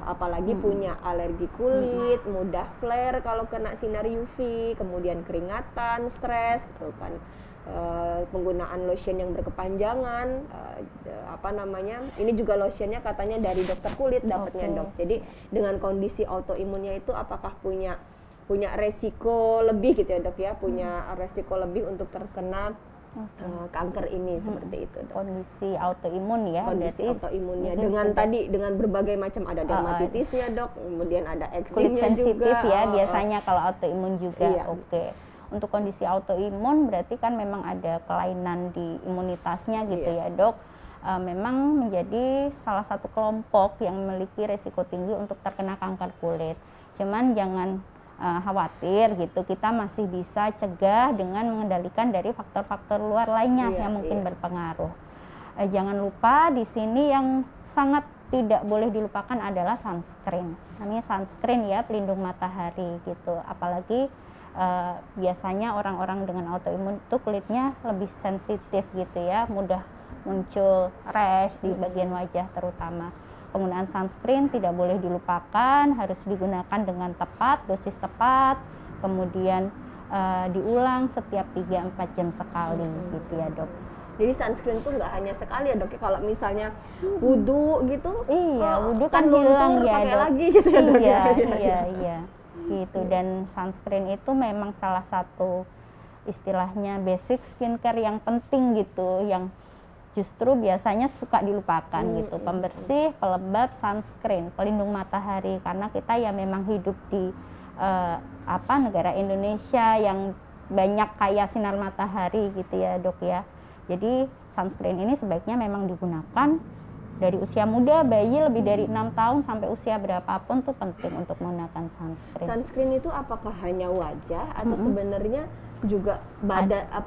Apalagi punya alergi kulit, mudah flare kalau kena sinar UV, kemudian keringatan, stres, gitu kan. Penggunaan lotion yang berkepanjangan, ini juga lotionnya katanya dari dokter kulit dapatnya dok. Jadi dengan kondisi autoimunnya itu apakah punya resiko lebih gitu ya dok ya, punya resiko lebih untuk terkena kanker ini seperti itu dok. Kondisi autoimun ya, kondisi autoimunnya dengan berbagai macam, ada dermatitisnya dok, kemudian ada eksimnya kulit sensitif juga, ya biasanya kalau autoimun juga. Untuk kondisi autoimun berarti kan memang ada kelainan di imunitasnya gitu ya dok. Memang menjadi salah satu kelompok yang memiliki resiko tinggi untuk terkena kanker kulit. Cuman jangan khawatir gitu, kita masih bisa cegah dengan mengendalikan dari faktor-faktor luar lainnya yang mungkin berpengaruh. Jangan lupa di sini yang sangat tidak boleh dilupakan adalah sunscreen. Namanya sunscreen ya, pelindung matahari gitu. Apalagi biasanya orang-orang dengan autoimun itu kulitnya lebih sensitif gitu ya, mudah muncul rash di bagian wajah terutama. Penggunaan sunscreen tidak boleh dilupakan, harus digunakan dengan tepat, dosis tepat, kemudian diulang setiap 3-4 jam sekali gitu ya dok. Jadi sunscreen tuh nggak hanya sekali ya dok, kalau misalnya wudhu gitu, wudhu kan hilang ya pakai dok. lagi gitu ya dok. Iya. Gitu. Dan sunscreen itu memang salah satu istilahnya basic skincare yang penting gitu, yang justru biasanya suka dilupakan gitu. Pembersih, pelembab, sunscreen, pelindung matahari, karena kita ya memang hidup di negara Indonesia yang banyak kaya sinar matahari gitu ya dok ya. Jadi sunscreen ini sebaiknya memang digunakan dari usia muda, bayi lebih dari 6 tahun sampai usia berapapun tuh penting untuk menggunakan sunscreen. Sunscreen itu apakah hanya wajah atau sebenarnya juga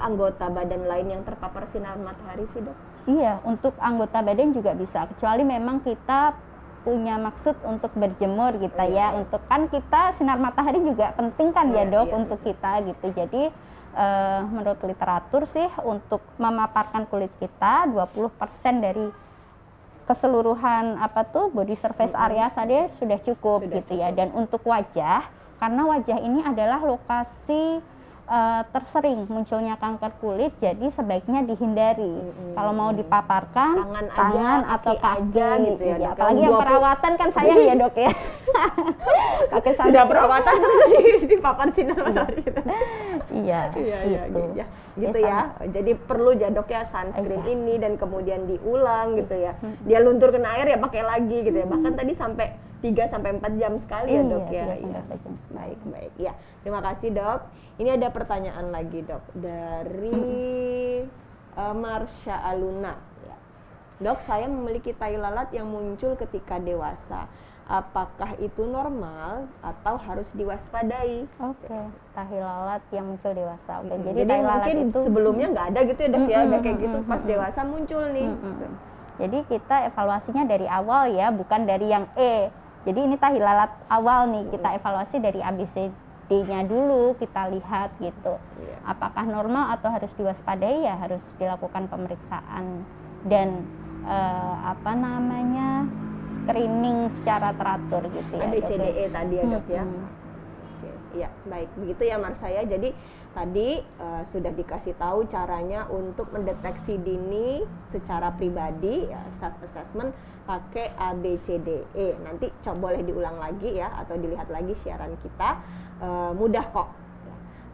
anggota badan lain yang terpapar sinar matahari sih dok? Iya, untuk anggota badan juga bisa, kecuali memang kita punya maksud untuk berjemur gitu ya. Untuk kan kita sinar matahari juga penting kan ya dok untuk kita gitu. Jadi menurut literatur sih untuk memaparkan kulit kita 20% dari keseluruhan body surface area saja sudah cukup gitu ya. Dan untuk wajah, karena wajah ini adalah lokasi tersering munculnya kanker kulit, jadi sebaiknya dihindari. Kalau mau dipaparkan tangan atau kaki gitu ya. Apalagi yang perawatan kan sayang ya dok ya. Pakai sudah perawatan terus dipapar sinar matahari. Iya. Gitu ya. Jadi perlu ya dok ya sunscreen ini, dan kemudian diulang gitu ya. Dia luntur kena air ya pakai lagi gitu ya. Bahkan tadi sampai 3-4 jam sekali ya dok ya. Baik. Ya, terima kasih dok. Ini ada pertanyaan lagi dok dari Marsha Aluna. Ya. Dok, saya memiliki tai lalat yang muncul ketika dewasa. Apakah itu normal atau harus diwaspadai? Oke, tahi lalat yang muncul dewasa. Oke, Jadi tai lalat mungkin itu sebelumnya nggak ada gitu ya dok ya, udah kayak gitu pas dewasa muncul nih. Jadi kita evaluasinya dari awal ya, bukan dari yang E. Jadi ini tahi lalat awal nih, kita evaluasi dari ABCD-nya dulu, kita lihat gitu. Apakah normal atau harus diwaspadai, ya harus dilakukan pemeriksaan dan screening secara teratur gitu ya. ABCDE tadi ya dok ya. Oke, ya baik begitu ya Marsaya. Jadi tadi sudah dikasih tahu caranya untuk mendeteksi dini secara pribadi ya, self assessment pakai ABCDE. Nanti boleh diulang lagi ya atau dilihat lagi siaran kita, mudah kok.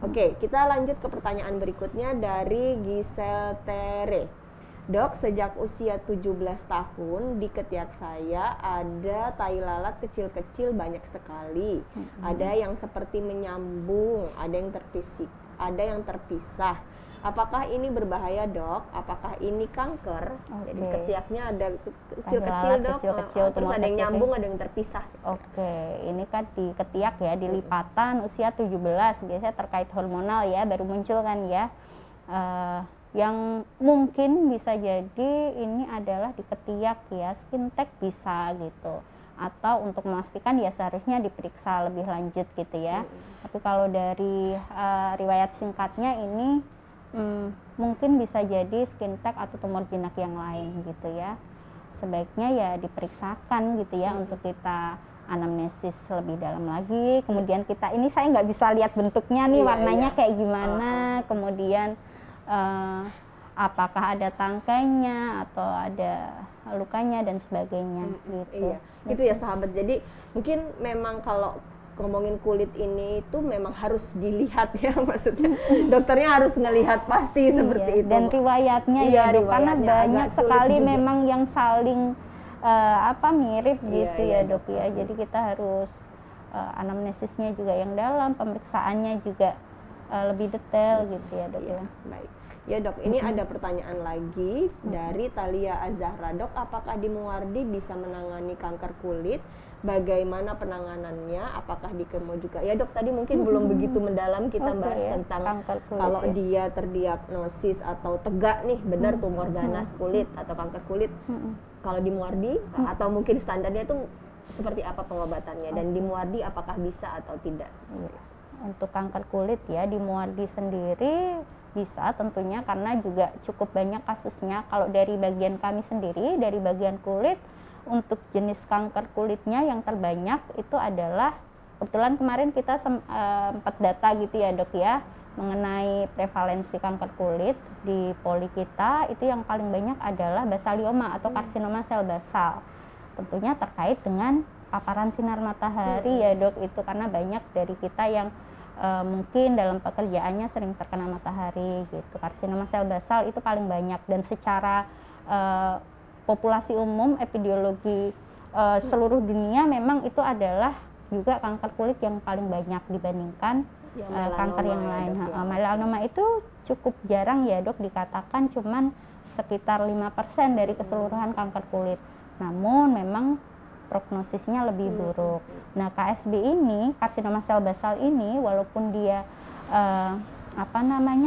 Oke, kita lanjut ke pertanyaan berikutnya dari Giselle Tere. Dok, sejak usia 17 tahun di ketiak saya ada tai lalat kecil-kecil banyak sekali. Ada yang seperti menyambung, ada yang terpisah. Apakah ini berbahaya, Dok? Apakah ini kanker? Jadi ketiaknya ada kecil-kecil, Dok. Terus ada yang nyambung, ada yang terpisah. Oke, ini kan di ketiak ya, di lipatan usia 17, biasanya terkait hormonal ya, baru muncul kan ya. Yang mungkin bisa jadi ini adalah di ketiak ya, skin tag bisa gitu, atau untuk memastikan ya seharusnya diperiksa lebih lanjut gitu ya. Tapi kalau dari riwayat singkatnya ini mungkin bisa jadi skin tag atau tumor jinak yang lain gitu ya. Sebaiknya ya diperiksakan gitu ya untuk kita anamnesis lebih dalam lagi. Kemudian kita ini saya nggak bisa lihat bentuknya nih, warnanya kayak gimana, kemudian apakah ada tangkainya atau ada lukanya dan sebagainya gitu. Iya, itu ya sahabat. Jadi mungkin memang kalau ngomongin kulit ini itu memang harus dilihat ya, maksudnya dokternya harus ngelihat pasti seperti itu. Dan riwayatnya ya dok, karena banyak sekali juga memang yang saling mirip gitu ya dok ya. Jadi kita harus anamnesisnya juga yang dalam, pemeriksaannya juga lebih detail gitu ya dok ya. Baik. Ya dok, ini ada pertanyaan lagi dari Thalia Azahra. Dok, apakah di Muwardi bisa menangani kanker kulit? Bagaimana penanganannya? Apakah di kemo juga? Ya dok, tadi mungkin belum begitu mendalam kita bahas tentang kanker kulit, kalau dia terdiagnosis atau tegak nih benar tumor ganas kulit atau kanker kulit. Kalau di Muwardi atau mungkin standarnya itu seperti apa pengobatannya? Dan di Muwardi apakah bisa atau tidak? Untuk kanker kulit ya di Muwardi sendiri bisa tentunya, karena juga cukup banyak kasusnya. Kalau dari bagian kami sendiri, dari bagian kulit, untuk jenis kanker kulitnya yang terbanyak itu adalah, kebetulan kemarin kita sempat data gitu ya dok ya, mengenai prevalensi kanker kulit di poli kita, itu yang paling banyak adalah basalioma atau karsinoma sel basal. Tentunya terkait dengan paparan sinar matahari ya dok, itu karena banyak dari kita yang mungkin dalam pekerjaannya sering terkena matahari gitu. Karsinoma sel basal itu paling banyak, dan secara populasi umum epidemiologi seluruh dunia memang itu adalah juga kanker kulit yang paling banyak dibandingkan kanker yang lain. Melanoma itu cukup jarang ya dok, dikatakan cuman sekitar 5% dari keseluruhan kanker kulit. Namun memang prognosisnya lebih buruk. Nah, KSB ini, karsinoma sel basal ini, walaupun dia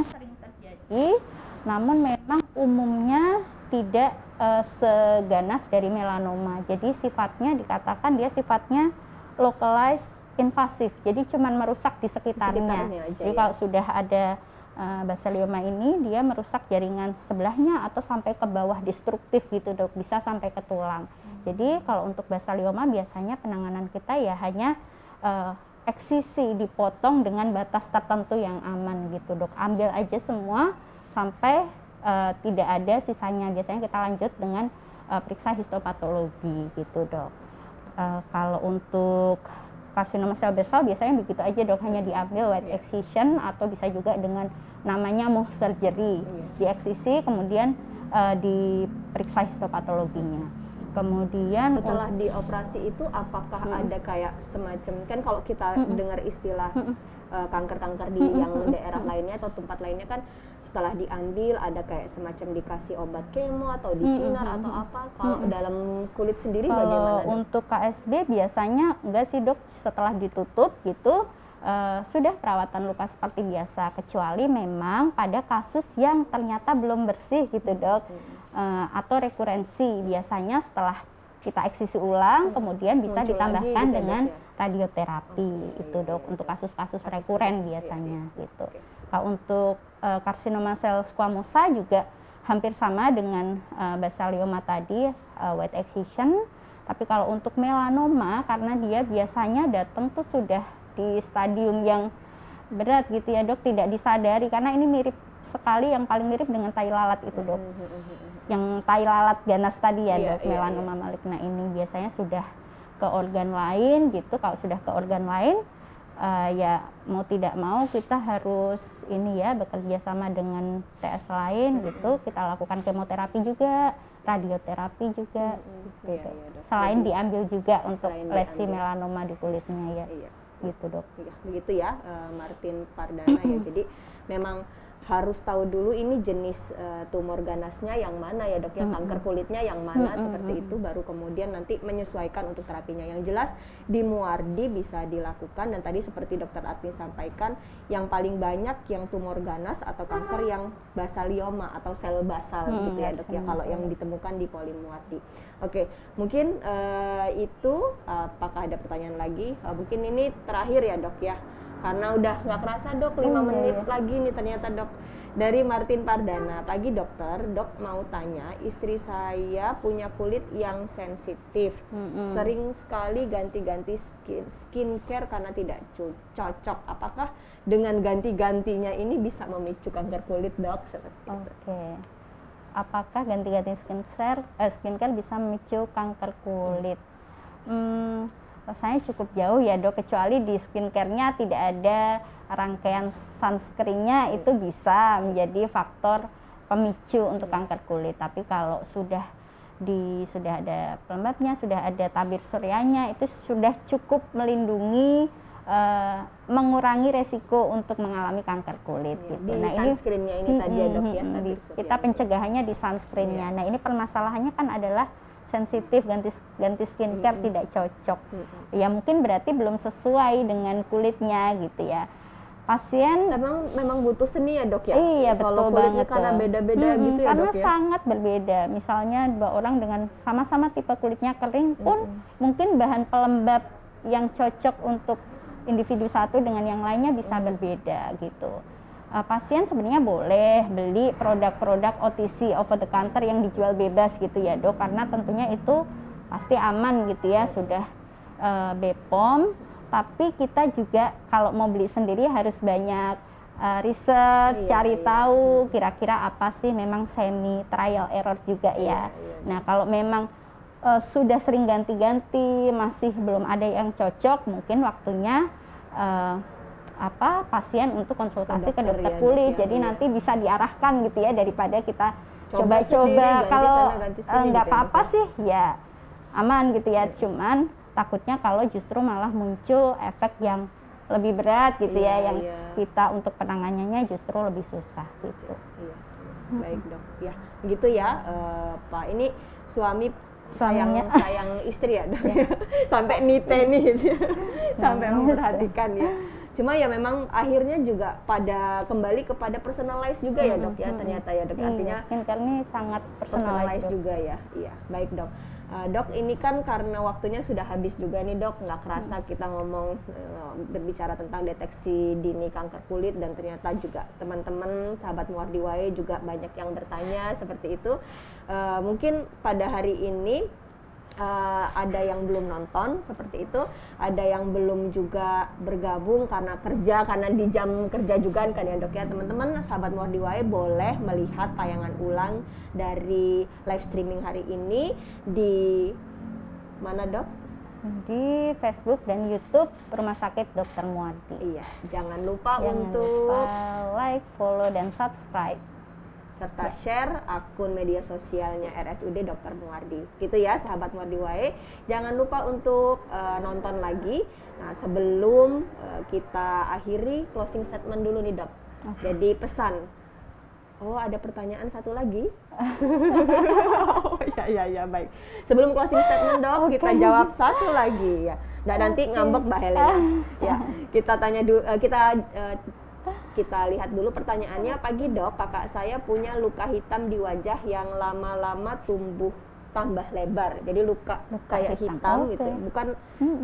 sering terjadi, namun memang umumnya tidak seganas dari melanoma. Jadi sifatnya dikatakan dia sifatnya localized invasif. Jadi cuman merusak di sekitarnya. Jadi kalau sudah ada basalioma ini, dia merusak jaringan sebelahnya atau sampai ke bawah, destruktif gitu dok, bisa sampai ke tulang. Jadi kalau untuk basalioma biasanya penanganan kita ya hanya eksisi, dipotong dengan batas tertentu yang aman gitu dok. Ambil aja semua sampai tidak ada sisanya. Biasanya kita lanjut dengan periksa histopatologi gitu dok. Kalau untuk karsinoma sel basal biasanya begitu aja dok, hanya diambil white excision atau bisa juga dengan namanya Mohs surgery, dieksisi kemudian diperiksa histopatologinya. Kemudian setelah dioperasi itu apakah ada kayak semacam, kan kalau kita dengar istilah kanker-kanker di yang daerah lainnya atau tempat lainnya kan setelah diambil ada kayak semacam dikasih obat kemo atau disinar atau apa. Kalau dalam kulit sendiri bagaimana? Kalau untuk KSB biasanya enggak sih dok, setelah ditutup gitu sudah perawatan luka seperti biasa, kecuali memang pada kasus yang ternyata belum bersih gitu dok, atau rekurensi. Biasanya setelah kita eksisi ulang kemudian bisa Muncul ditambahkan lagi gitu, dengan dok, ya? radioterapi itu dok, untuk kasus-kasus rekuren biasanya gitu. Kalau untuk karsinoma sel squamosa juga hampir sama dengan basalioma tadi, white excision. Tapi kalau untuk melanoma, karena dia biasanya datang tuh sudah di stadium yang berat gitu ya dok, tidak disadari, karena ini mirip sekali, yang paling mirip dengan tai lalat itu dok, yang tai lalat ganas tadi ya dok, melanoma maligna ini biasanya sudah ke organ lain gitu. Kalau sudah ke organ lain, ya mau tidak mau kita harus ini ya, bekerja sama dengan TS lain gitu, kita lakukan kemoterapi juga, radioterapi juga gitu. Selain diambil juga untuk lesi melanoma di kulitnya ya. Gitu dok. Begitu ya, Martin Pardana ya. Jadi memang harus tahu dulu ini jenis tumor ganasnya yang mana ya dok ya, kanker kulitnya yang mana, seperti itu, baru kemudian nanti menyesuaikan untuk terapinya. Yang jelas di Muardi bisa dilakukan, dan tadi seperti dokter Atni sampaikan, yang paling banyak yang tumor ganas atau kanker yang basalioma atau sel basal gitu ya dok ya, kalau yang ditemukan di Poli Muardi. Oke, mungkin itu, apakah ada pertanyaan lagi? Mungkin ini terakhir ya dok ya, karena udah nggak kerasa dok, 5 menit lagi nih ternyata dok. Dari Martin Pardana, pagi dokter, dok mau tanya, istri saya punya kulit yang sensitif, sering sekali ganti-ganti skincare karena tidak cocok. Apakah dengan ganti-gantinya ini bisa memicu kanker kulit dok? Seperti itu. Oke. Apakah ganti-ganti skincare bisa memicu kanker kulit? Rasanya cukup jauh ya dok, kecuali di skincare-nya tidak ada rangkaian sunscreen-nya, itu bisa menjadi faktor pemicu untuk kanker kulit. Tapi kalau sudah ada pelembabnya, sudah ada tabir suryanya, itu sudah cukup melindungi, mengurangi resiko untuk mengalami kanker kulit gitu. Nah, ini sunscreen-nya ini tadi ya dok ya, kita pencegahannya di sunscreen-nya. Nah, ini permasalahannya kan adalah sensitif, ganti skincare tidak cocok. Ya mungkin berarti belum sesuai dengan kulitnya gitu ya. Pasien memang butuh seni ya dok ya. Iya betul banget karena beda-beda gitu ya karena dok ya. sangat berbeda. Misalnya 2 orang dengan sama-sama tipe kulitnya kering pun mungkin bahan pelembab yang cocok untuk individu satu dengan yang lainnya bisa berbeda gitu. Pasien sebenarnya boleh beli produk-produk OTC, over the counter, yang dijual bebas gitu ya dok, karena tentunya itu pasti aman gitu ya, sudah BPOM. Tapi kita juga kalau mau beli sendiri harus banyak research, cari tahu kira-kira apa sih, memang semi trial error juga ya. Nah kalau memang sudah sering ganti-ganti, masih belum ada yang cocok, mungkin waktunya pasien untuk konsultasi ke dokter kulit. Jadi nanti bisa diarahkan gitu ya, daripada kita coba-coba. Kalau nggak apa-apa sih ya aman gitu ya, cuman takutnya kalau justru malah muncul efek yang lebih berat gitu ya, yang kita untuk penanganannya justru lebih susah gitu. Baik dok, ya begitu ya Pak. Ini suami sayang istri ya dok, sampai nite nih gitu ya, sampai memperhatikan ya. Cuma ya memang akhirnya juga pada kembali kepada personalize juga ya dok ya, ternyata ya dok. Artinya skincare ini sangat personalize juga ya. Iya, baik dok. Dok, ini kan karena waktunya sudah habis juga nih dok, nggak kerasa kita ngomong berbicara tentang deteksi dini kanker kulit, dan ternyata juga teman-teman sahabat Muardi Wae juga banyak yang bertanya seperti itu. Mungkin pada hari ini ada yang belum nonton seperti itu, ada yang belum juga bergabung karena kerja, karena di jam kerja juga kan ya dok ya. Teman-teman sahabat Muardi Wae boleh melihat tayangan ulang dari live streaming hari ini di mana dok? Di Facebook dan YouTube Rumah Sakit Dr. Muardi. Iya, jangan lupa untuk like, follow, dan subscribe serta share akun media sosialnya RSUD Dr. Muardi. Gitu ya sahabat Muardi Wae. Jangan lupa untuk nonton lagi. Nah, sebelum kita akhiri, closing statement dulu nih, Dok. Jadi pesan. Oh, ada pertanyaan satu lagi. Oh, ya, baik. Sebelum closing statement, Dok, kita jawab satu lagi ya. Nah, nanti ngambek Mbak Helena. Ya, kita tanya dulu, kita lihat dulu pertanyaannya. Pagi, Dok, kakak saya punya luka hitam di wajah yang lama-lama tumbuh tambah lebar. Jadi luka kayak hitam gitu. Bukan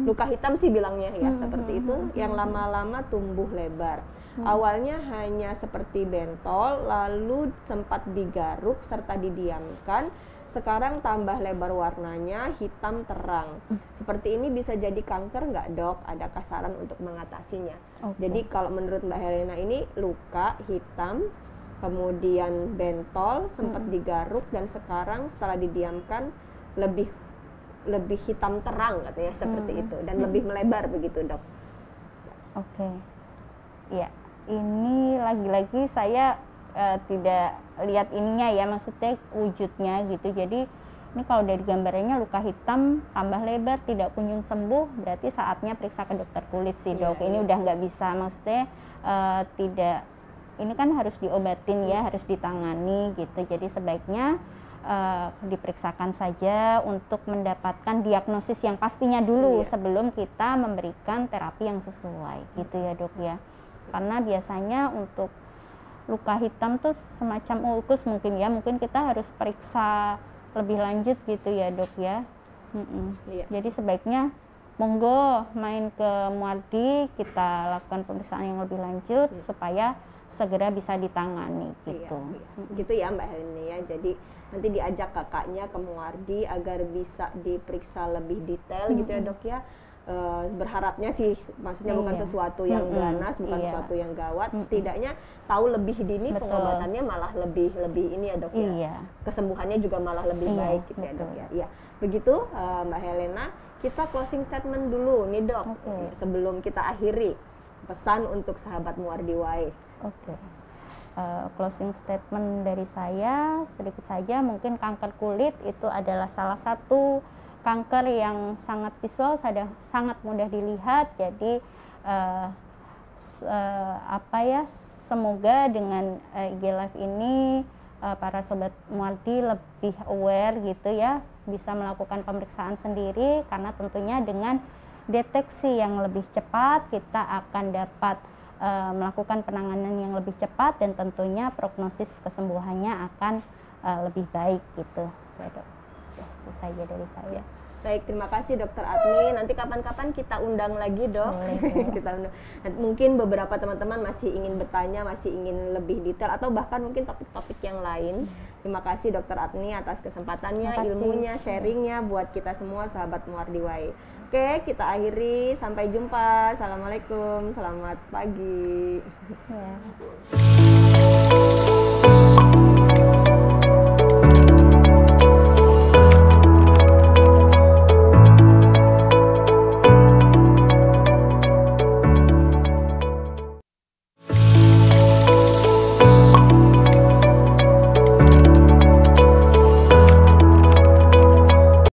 luka hitam sih bilangnya ya, seperti itu, yang lama-lama tumbuh lebar. Awalnya hanya seperti bentol, lalu sempat digaruk serta didiamkan. Sekarang tambah lebar warnanya, hitam terang. Seperti ini bisa jadi kanker nggak, Dok? Adakah saran untuk mengatasinya? Jadi kalau menurut Mbak Helena ini luka hitam, kemudian bentol, sempat digaruk, dan sekarang setelah didiamkan lebih hitam terang katanya, seperti itu, dan lebih melebar begitu, Dok. Ya, ini lagi-lagi saya tidak lihat ininya ya, maksudnya wujudnya gitu. Jadi ini kalau dari gambarnya luka hitam tambah lebar tidak kunjung sembuh, berarti saatnya periksa ke dokter kulit sih, Dok. Ini udah nggak bisa, maksudnya tidak, ini kan harus diobatin ya, harus ditangani gitu. Jadi sebaiknya diperiksakan saja untuk mendapatkan diagnosis yang pastinya dulu sebelum kita memberikan terapi yang sesuai gitu ya, Dok ya. Karena biasanya untuk luka hitam tuh semacam ulkus mungkin ya, mungkin kita harus periksa lebih lanjut gitu ya, Dok ya. Jadi sebaiknya monggo main ke Muardi, kita lakukan pemeriksaan yang lebih lanjut supaya segera bisa ditangani gitu. Gitu ya Mbak Helena ya. Jadi nanti diajak kakaknya ke Muardi agar bisa diperiksa lebih detail gitu ya, Dok ya. Berharapnya sih, maksudnya bukan sesuatu yang ganas, bukan sesuatu yang gawat, setidaknya tahu lebih dini. Pengobatannya malah lebih ini ya, Dok ya. Kesembuhannya juga malah lebih baik gitu ya, Dok ya. Ya, begitu Mbak Helena, kita closing statement dulu nih, Dok. Sebelum kita akhiri, pesan untuk sahabat Muardi Wae. Closing statement dari saya sedikit saja, mungkin kanker kulit itu adalah salah satu kanker yang sangat visual, sangat mudah dilihat. Jadi semoga dengan IG Live ini para sobat Muardi lebih aware gitu ya, bisa melakukan pemeriksaan sendiri, karena tentunya dengan deteksi yang lebih cepat kita akan dapat melakukan penanganan yang lebih cepat, dan tentunya prognosis kesembuhannya akan lebih baik gitu ya, Dok. Itu saja dari saya. Baik, terima kasih Dokter Adni. Nanti kapan-kapan kita undang lagi, Dok. Kita undang. Mungkin beberapa teman-teman masih ingin bertanya, masih ingin lebih detail, atau bahkan mungkin topik-topik yang lain. Terima kasih Dokter Adni atas kesempatannya, ilmunya, sharingnya buat kita semua sahabat Muardi Wae. Oke, kita akhiri. Sampai jumpa. Assalamualaikum. Selamat pagi.